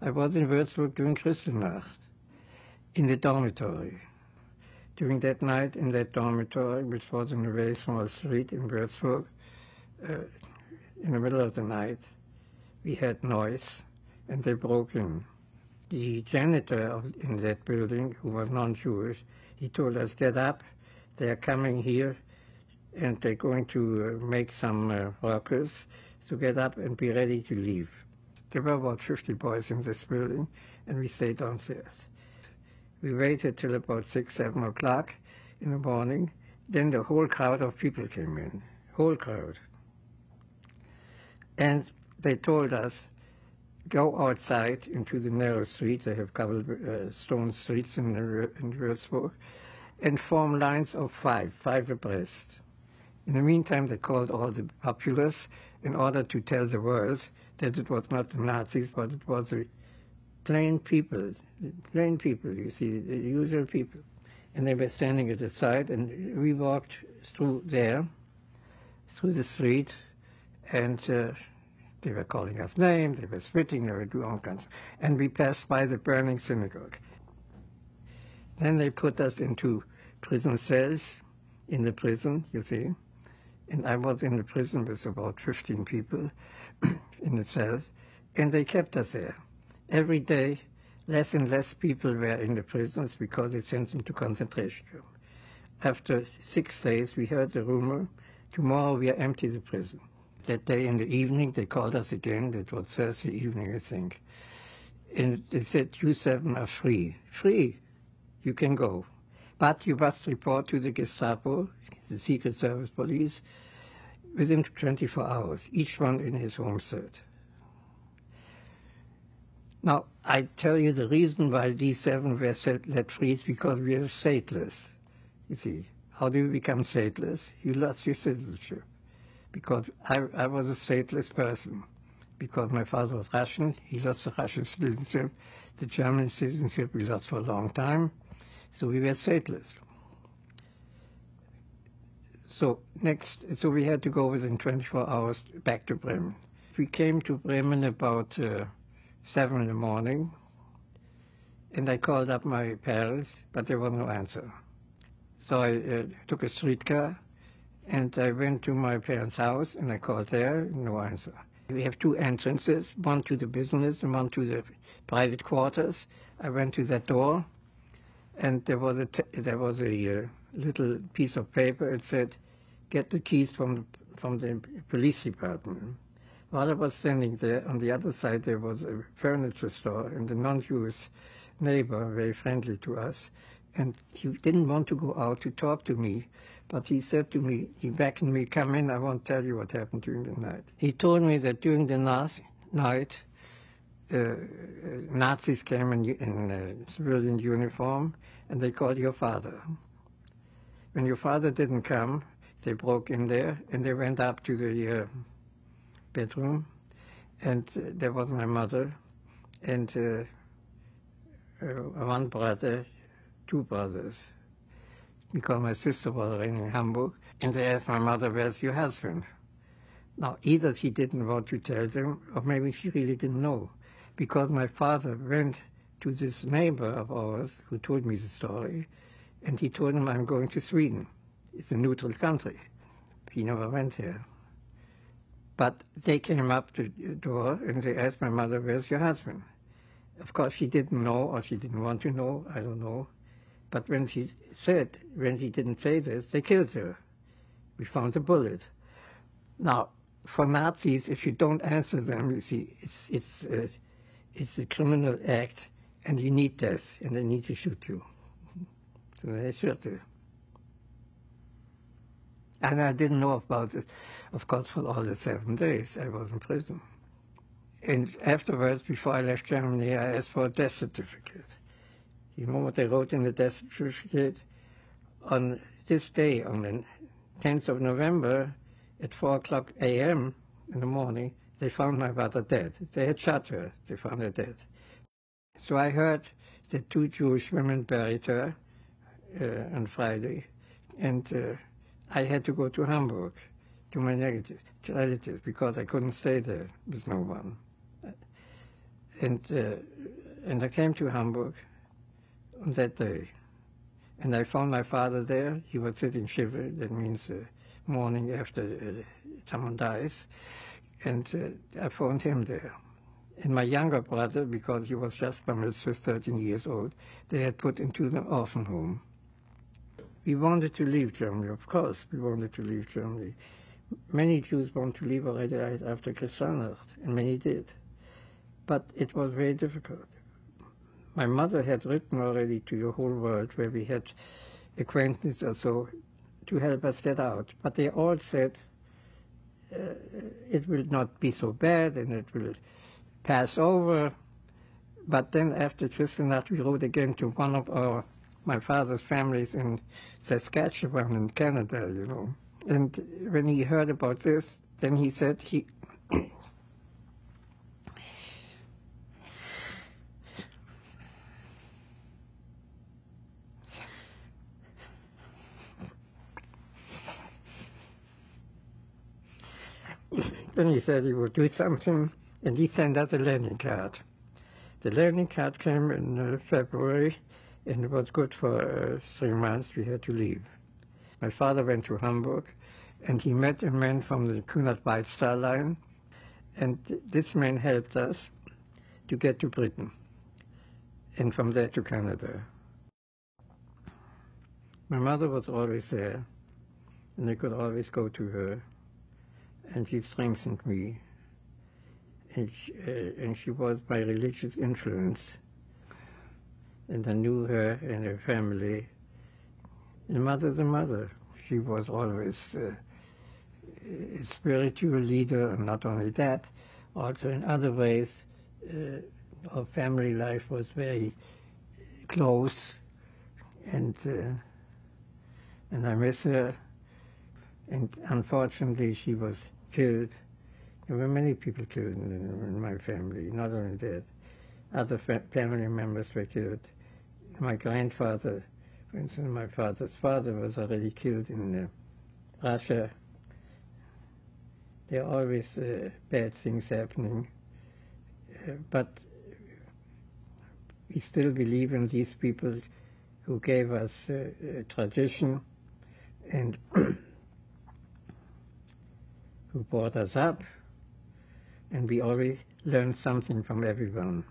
I was in Würzburg during Kristallnacht, in the dormitory. During that night, in that dormitory, which was in a very small street in Würzburg, in the middle of the night, we had noise, and they broke in. The janitor in that building, who was non-Jewish, he told us, "Get up, they are coming here, and they're going to make some ruckus, so get up and be ready to leave." There were about 50 boys in this building, and we stayed downstairs. We waited till about 6, 7 o'clock in the morning. Then the whole crowd of people came in, whole crowd. And they told us, go outside into the narrow street. They have cobbled stone streets in Würzburg, and form lines of five abreast. In the meantime, they called all the populace in order to tell the world that it was not the Nazis, but it was the plain people, you see, the usual people. And they were standing at the side, and we walked through there, through the street, and they were calling us names, they were spitting, they were doing all kinds. And we passed by the burning synagogue. Then they put us into prison cells in the prison, you see. And I was in the prison with about 15 people in the cells, and they kept us there. Every day, less and less people were in the prisons because they sent them to concentration camp. After 6 days, we heard the rumor, tomorrow we empty the prison. That day in the evening, they called us again. That was Thursday evening, I think. And they said, you 7 are free. Free, you can go. But you must report to the Gestapo, the Secret Service police, within 24 hours, each one in his homestead. Now, I tell you the reason why these 7 were let free is because we are stateless. You see, how do you become stateless? You lost your citizenship. Because I was a stateless person. Because my father was Russian, he lost the Russian citizenship. The German citizenship we lost for a long time. So we were stateless. So we had to go within 24 hours back to Bremen. We came to Bremen about 7 in the morning, and I called up my parents, but there was no answer. So I took a streetcar, and I went to my parents' house, and I called there, no answer. We have 2 entrances, one to the business and one to the private quarters. I went to that door, and there was a little piece of paper. It said, "Get the keys from the police department." While I was standing there, on the other side there was a furniture store, and the non-Jewish neighbor, very friendly to us, and he didn't want to go out to talk to me, but he said to me, he beckoned me, "Come in, I won't tell you what happened during the night." He told me that during the night, Nazis came in civilian uniform, and they called your father. When your father didn't come, they broke in there, and they went up to the bedroom, and there was my mother, and one brother, 2 brothers, because my sister was already in Hamburg, and they asked my mother, "Where's your husband?" Now, either she didn't want to tell them, or maybe she really didn't know, because my father went to this neighbor of ours who told me the story, and he told him, "I'm going to Sweden. It's a neutral country." He never went there. But they came up to the door, and they asked my mother, "Where's your husband?" Of course, she didn't know, or she didn't want to know, I don't know. But when she didn't say this, they killed her. We found a bullet. Now, for Nazis, if you don't answer them, you see, it's a criminal act, and you need this, and they need to shoot you. So they shot her. And I didn't know about it, of course, for all the 7 days I was in prison. And afterwards, before I left Germany, I asked for a death certificate. You know what they wrote in the death certificate? On this day, on the 10th of November, at 4 o'clock a.m. in the morning, they found my mother dead. They had shot her. They found her dead. So I heard that 2 Jewish women buried her on Friday, and I had to go to Hamburg to my relatives because I couldn't stay there with no one. And I came to Hamburg on that day. And I found my father there. He was sitting shiver, that means morning after someone dies. And I found him there. And my younger brother, because he was just bar mitzvah, 13 years old, they had put into the orphan home. We wanted to leave Germany, of course, we wanted to leave Germany. Many Jews want to leave already right after Kristallnacht, and many did. But it was very difficult. My mother had written already to the whole world where we had acquaintances or so to help us get out. But they all said it will not be so bad and it will pass over. But then after Kristallnacht we wrote again to one of my father's families in Saskatchewan in Canada, you know. And when he heard about this, then he said he would do something, and he sent us a landing card. The landing card came in February, and it was good for 3 months. We had to leave. My father went to Hamburg, and he met a man from the Cunard White Star Line, and this man helped us to get to Britain, and from there to Canada. My mother was always there, and I could always go to her, and she strengthened me, and she was my religious influence, and I knew her and her family. And mother's a mother. She was always a spiritual leader, and not only that, also in other ways, our family life was very close, and I miss her. And unfortunately, she was killed. There were many people killed in my family, not only that. Other family members were killed. My grandfather, for instance, my father's father was already killed in Russia. There are always bad things happening, but we still believe in these people who gave us a tradition and who brought us up, and we always learn something from everyone.